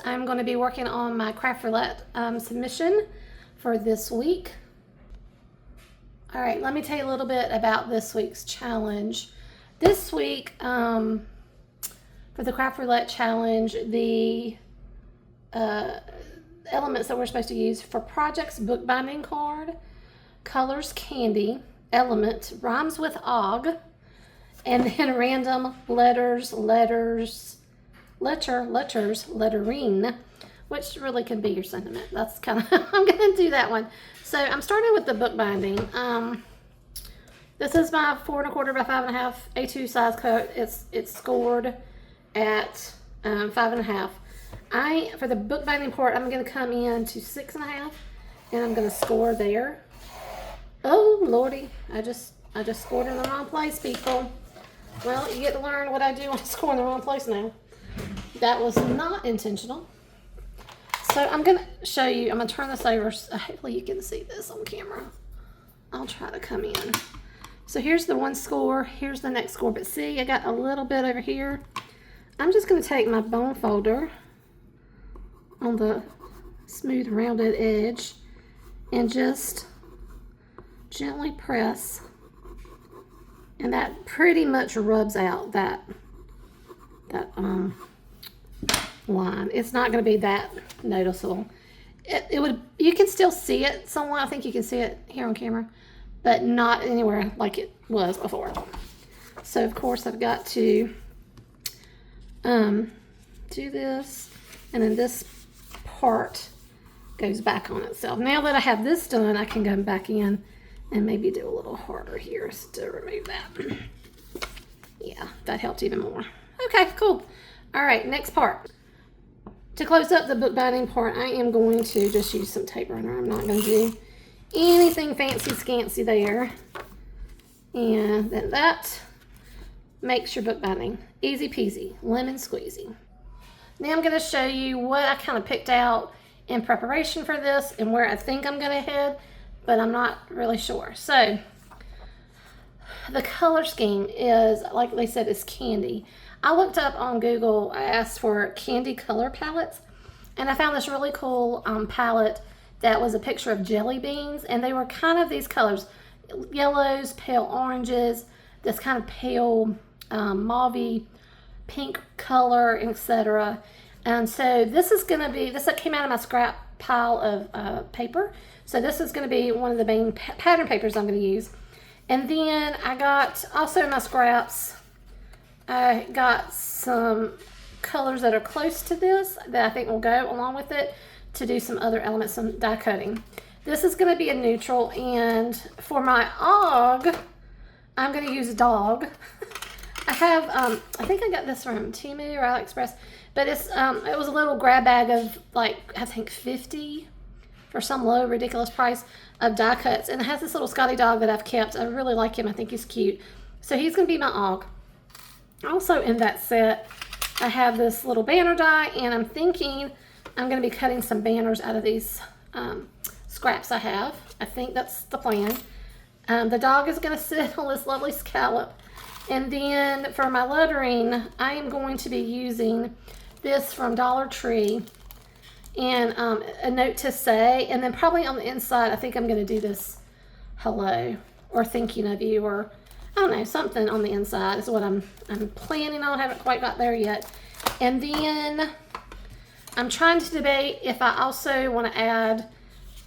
I'm going to be working on my Craft Roulette submission for this week. All right, let me tell you a little bit about this week's challenge. This week, for the Craft Roulette challenge, the elements that we're supposed to use for projects: bookbinding card, colors candy, element, rhymes with og, and then random lettering, which really could be your sentiment. That's kind of I'm going to do that one. So I'm starting with the bookbinding. This is my 4 1/4 by 5 1/2 A2 size coat. It's scored at 5 1/2. For the bookbinding part, I'm going to come in to 6 1/2, and I'm going to score there. Oh lordy, I just scored in the wrong place, people. Well, you get to learn what I do when I score in the wrong place now. That was not intentional. So I'm going to show you, I'm going to turn this over. Hopefully you can see this on camera. I'll try to come in. So here's the one score, here's the next score. But see, I got a little bit over here. I'm just going to take my bone folder on the smooth rounded edge and just gently press. And that pretty much rubs out that line. It's not going to be that noticeable. You can still see it somewhat. I think you can see it here on camera, but not anywhere like it was before. So of course I've got to do this, and then this part goes back on itself. Now that I have this done, I can go back in and maybe do a little harder here to remove that. Yeah, that helped even more. Okay, cool. All right, next part. To close up the bookbinding part, I am going to just use some tape runner. I'm not going to do anything fancy scancy there. And then that makes your bookbinding easy peasy, lemon squeezy. Now I'm going to show you what I kind of picked out in preparation for this and where I think I'm going to head, but I'm not really sure. So the color scheme is, like they said, is candy. I looked up on Google, I asked for candy color palettes, and I found this really cool palette that was a picture of jelly beans, and they were kind of these colors: yellows, pale oranges, this kind of pale mauve pink color, etc. And so this is going to be, this came out of my scrap pile of paper, so this is going to be one of the main pattern papers I'm going to use. And then I got, also in my scraps, I got some colors that are close to this that I think will go along with it to do some other elements, some die cutting. This is going to be a neutral, and for my og, I'm going to use dog. I have, I think I got this from Temu or AliExpress, but it's, it was a little grab bag of like, I think 50 for some low ridiculous price of die cuts, and it has this little Scotty dog that I've kept. I really like him. I think he's cute. So he's going to be my og. Also in that set, I have this little banner die, and I'm thinking I'm going to be cutting some banners out of these scraps I have. I think that's the plan. The dog is going to sit on this lovely scallop. And then for my lettering, I am going to be using this from Dollar Tree and a note to say, and then probably on the inside, I think I'm going to do this hello or thinking of you, or I don't know, something on the inside is what I'm planning on. Haven't quite got there yet. And then I'm trying to debate if I also want to add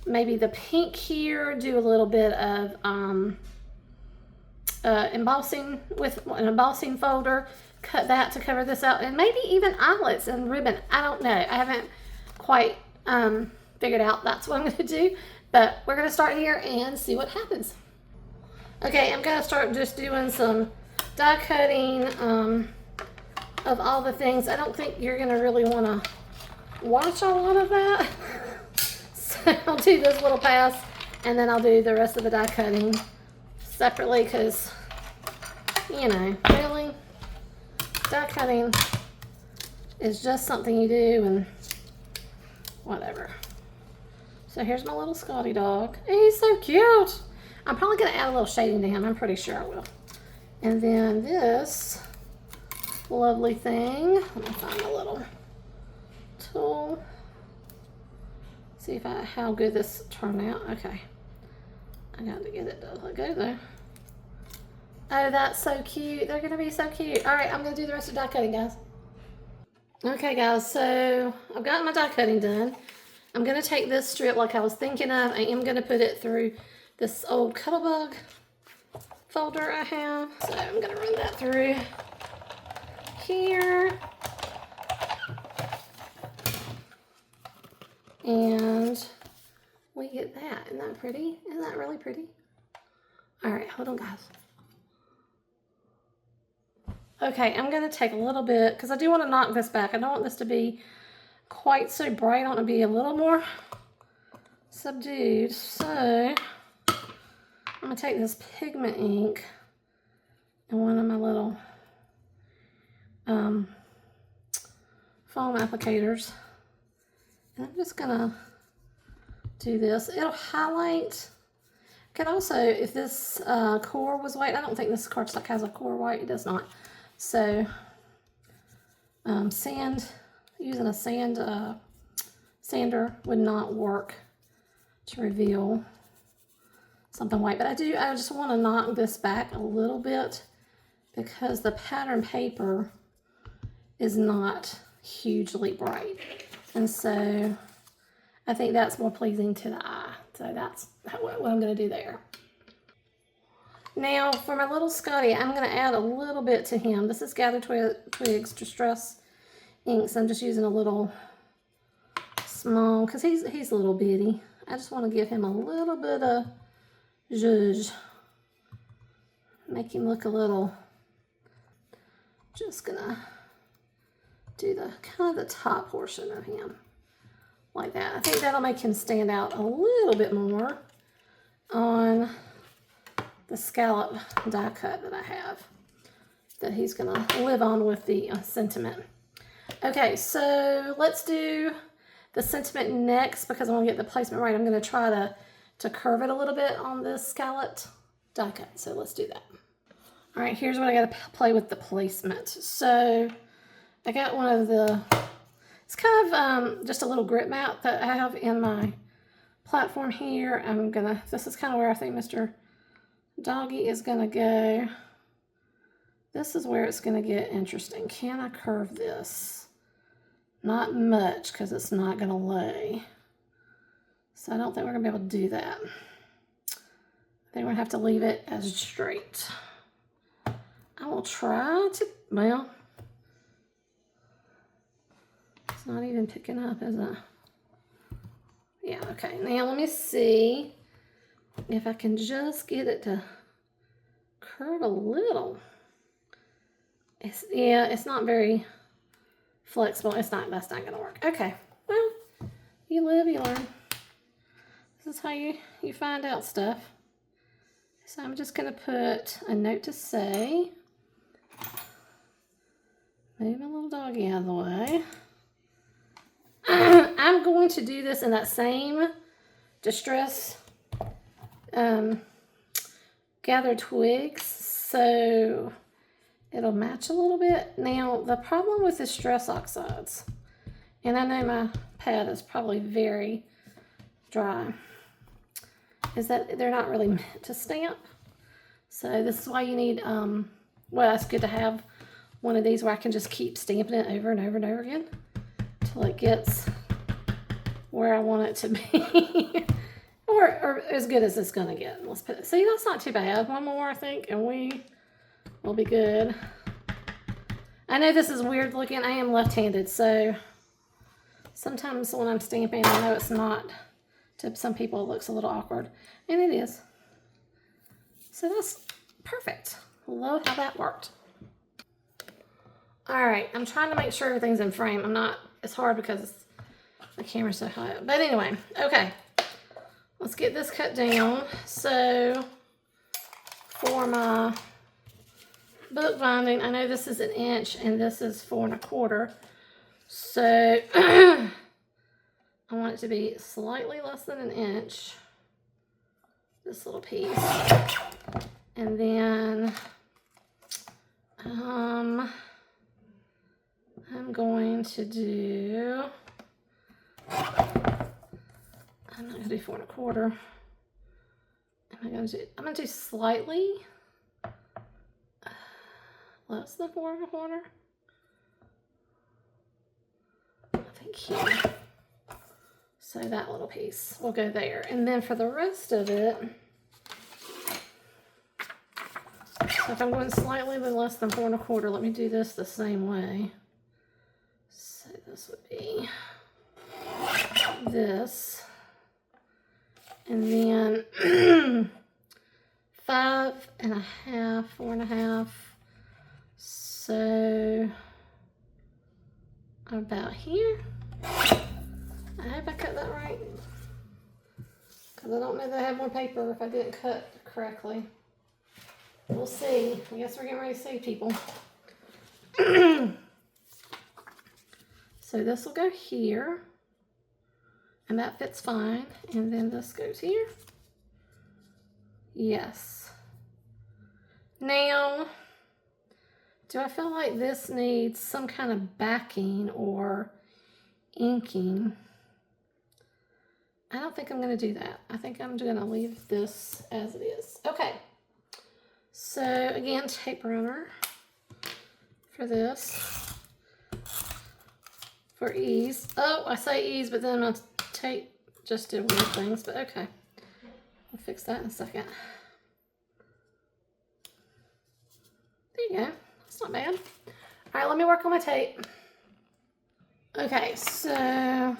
maybe the pink here, do a little bit of embossing with an embossing folder, cut that to cover this out, and maybe even eyelets and ribbon. I don't know. I haven't quite figured out that's what I'm going to do, but we're going to start here and see what happens. Okay, I'm going to start just doing some die cutting of all the things. I don't think you're going to really want to watch a lot of that. So I'll do this little pass, and then I'll do the rest of the die cutting separately because, you know, really, die cutting is just something you do and whatever. So here's my little Scotty dog. He's so cute. I'm probably going to add a little shading to him. I'm pretty sure I will. And then this lovely thing. Let me find a little tool. See if how good this turned out. Okay. I got to get it to let go though. Oh, that's so cute. They're gonna be so cute. All right, I'm gonna do the rest of die cutting, guys. Okay, guys, so I've got my die cutting done. I'm gonna take this strip like I was thinking of. I am gonna put it through this old Cuttlebug folder I have. So I'm gonna run that through here. And we get that. Isn't that pretty? Isn't that really pretty? All right, hold on, guys. Okay, I'm gonna take a little bit, because I do want to knock this back. I don't want this to be quite so bright. I want it to be a little more subdued. So I'm gonna take this pigment ink and one of my little foam applicators. And I'm just gonna do this. It'll highlight. Could also, if this core was white, I don't think this cardstock has a core white. It does not. So using a sander would not work to reveal something white. But I just want to knock this back a little bit because the pattern paper is not hugely bright. And so I think that's more pleasing to the eye. So that's what I'm going to do there. Now for my little Scotty, I'm going to add a little bit to him. This is Gather Twigs Distress inks. I'm just using a little small, because he's a little bitty. I just want to give him a little bit of zhuzh. Make him look a little, just going to do the kind of the top portion of him. Like that. I think that'll make him stand out a little bit more on the scallop die cut that I have, that he's gonna live on with the sentiment. Okay, so let's do the sentiment next, because I want to get the placement right. I'm gonna try to curve it a little bit on this scalloped die cut. So let's do that. All right, here's what I gotta play with the placement. So I got one of the, it's kind of just a little grip mat that I have in my platform here. This is kind of where I think Mr. Doggy is gonna go. This is where it's gonna get interesting. Can I curve this? Not much, because it's not gonna lay. So I don't think we're gonna be able to do that. I think we're gonna have to leave it as straight. I will try to, well, it's not even picking up, is it? Yeah, okay. Now let me see if I can just get it to curve a little. It's not very flexible. That's not gonna work. Okay, well, you live, you learn. This is how you find out stuff. So I'm just gonna put a note to say, move my little doggy out of the way. I'm going to do this in that same Distress Gather Twigs, so it'll match a little bit. Now, the problem with the Distress Oxides, and I know my pad is probably very dry, is that they're not really meant to stamp. So this is why you need, well, it's good to have one of these where I can just keep stamping it over and over and over again till it gets where I want it to be. or as good as it's gonna get. Let's put it, see, that's not too bad. One more, I think, and we will be good. I know this is weird looking. I am left-handed, so sometimes when I'm stamping, I know it's not, to some people it looks a little awkward, and it is. So that's perfect. Love how that worked. All right, I'm trying to make sure everything's in frame. It's hard because the camera's so high up. But anyway, okay. Let's get this cut down. So for my book binding, I know this is 1 inch and this is 4 1/4. So I want it to be slightly less than 1 inch, this little piece. And then I'm going to do I'm not gonna do 4 1/4. I'm gonna do slightly less than 4 1/4. I think here. So that little piece will go there. And then for the rest of it, so if I'm going slightly less than 4 1/4, let me do this the same way. So this would be this. And then 5 1/2, 4 1/2. So about here. I hope I cut that right. Because I don't know that I have more paper if I didn't cut correctly. We'll see. I guess we're getting ready to see, people. So this will go here. And that fits fine. And then this goes here. Yes. Now, do I feel like this needs some kind of backing or inking? I don't think I'm going to do that. I think I'm going to leave this as it is. Okay. So, again, tape runner for this. For ease. Oh, I say ease, but then my tape just did weird things, but okay. I'll fix that in a second. There you go. That's not bad. All right, let me work on my tape. Okay, so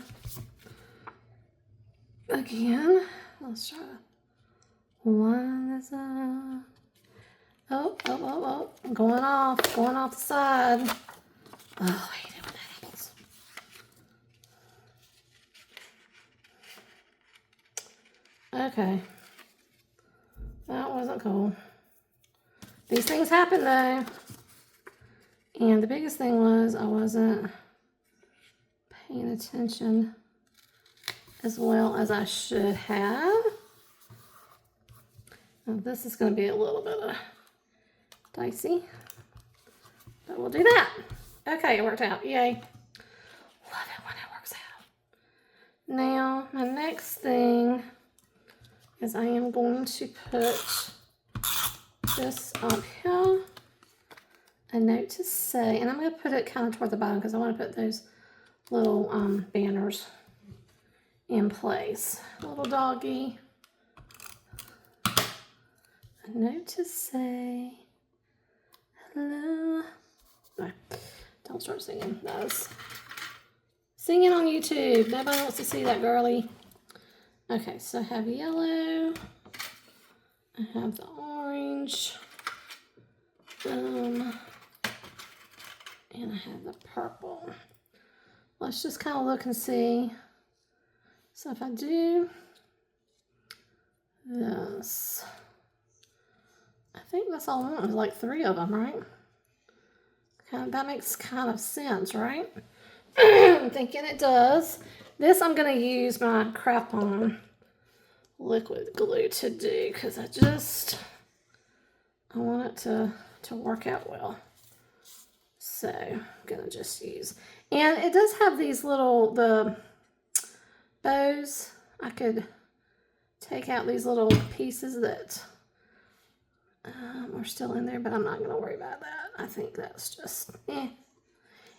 again, let's try to line this up. Oh, going off the side. Oh, I hate it when that happens. Okay, that wasn't cool. These things happen though. And the biggest thing was I wasn't paying attention as well as I should have. Now this is going to be a little bit dicey, but we'll do that. Okay, it worked out. Yay. Love it when it works out. Now, my next thing is I am going to put this up here. A note to say, and I'm going to put it kind of toward the bottom because I want to put those little banners in place. Little doggy. A note to say hello. No, don't start singing. That's singing on YouTube. Nobody wants to see that, girly. Okay, so I have yellow. I have the orange. And I have the purple. Let's just kind of look and see. So if I do this, I think that's all I want. There's like 3 of them, right? That makes kind of sense, right? I'm thinking it does. This I'm going to use my Craft Roulette liquid glue to do because I want it to work out well. So I'm gonna just use, and it does have these the bows. I could take out these little pieces that are still in there, but I'm not gonna worry about that. I think that's just And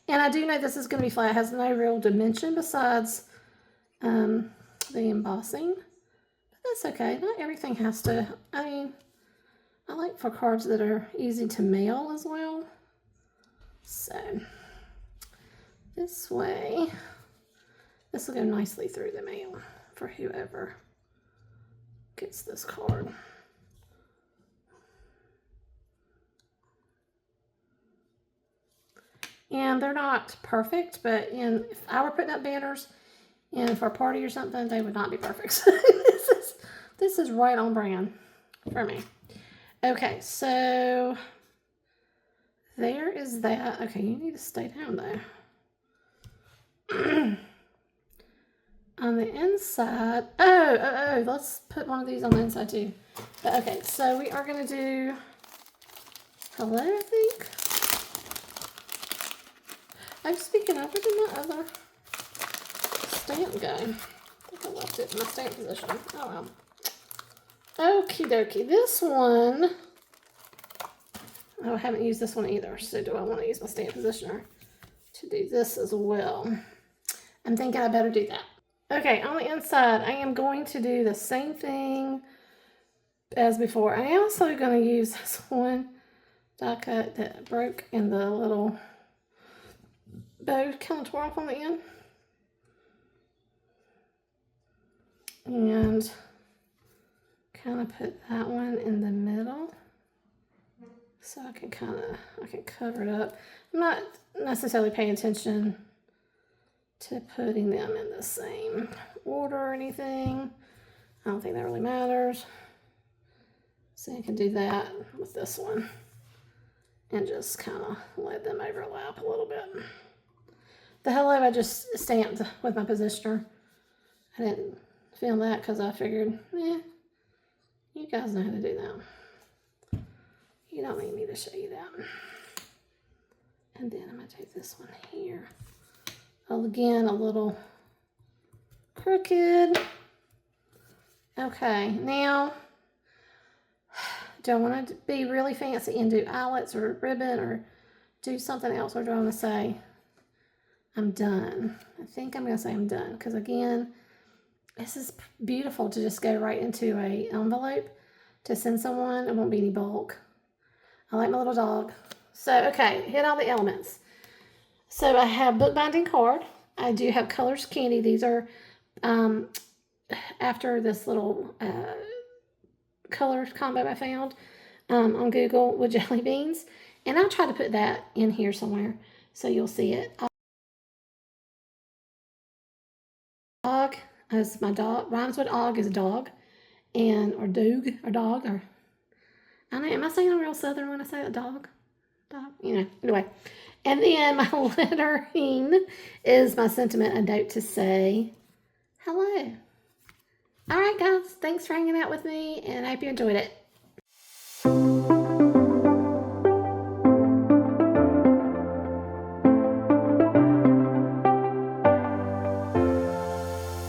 I do know this is gonna be flat. It has no real dimension besides the embossing, but that's okay. Not everything has to. I mean, I like for cards that are easy to mail as well. So this way, this will go nicely through the mail for whoever gets this card. And they're not perfect, but if I were putting up banners and for a party or something, they would not be perfect. So this is right on brand for me. Okay, so there is that. Okay, you need to stay down there. On the inside, let's put one of these on the inside too. But okay, so we are going to do hello, I think. I'm speaking over to my other stamp go? I think I left it in my stamp position. Oh well. Okie dokie. This one, oh, I haven't used this one either. So do I want to use my stamp positioner to do this as well? I'm thinking I better do that. Okay, on the inside, I am going to do the same thing as before. I am also going to use this one die cut that broke in the little bow kind of tore off on the end. And kind of put that one in the middle. So I can cover it up. I'm not necessarily paying attention to putting them in the same order or anything. I don't think that really matters. So you can do that with this one and just kind of let them overlap a little bit. The hello I just stamped with my positioner. I didn't film that because I figured, you guys know how to do that. You don't need me to show you that. And then I'm going to take this one here. Again, a little crooked. Okay, now, do I want to be really fancy and do eyelets or ribbon or do something else? Or do I want to say, I'm done? I think I'm going to say I'm done. Because again, this is beautiful to just go right into a envelope to send someone. It won't be any bulk. I like my little dog. So, okay, hit all the elements. So I have bookbinding card. I do have colors candy. These are after this little color combo I found on Google with jelly beans. And I'll try to put that in here somewhere so you'll see it. Dog is my dog. Rhymes with og is dog. And, or doog, or dog, or, I don't know, am I saying a real southern when I say a dog? Dog, anyway. And then my lettering is my sentiment, a note to say hello. All right, guys, thanks for hanging out with me, and I hope you enjoyed it.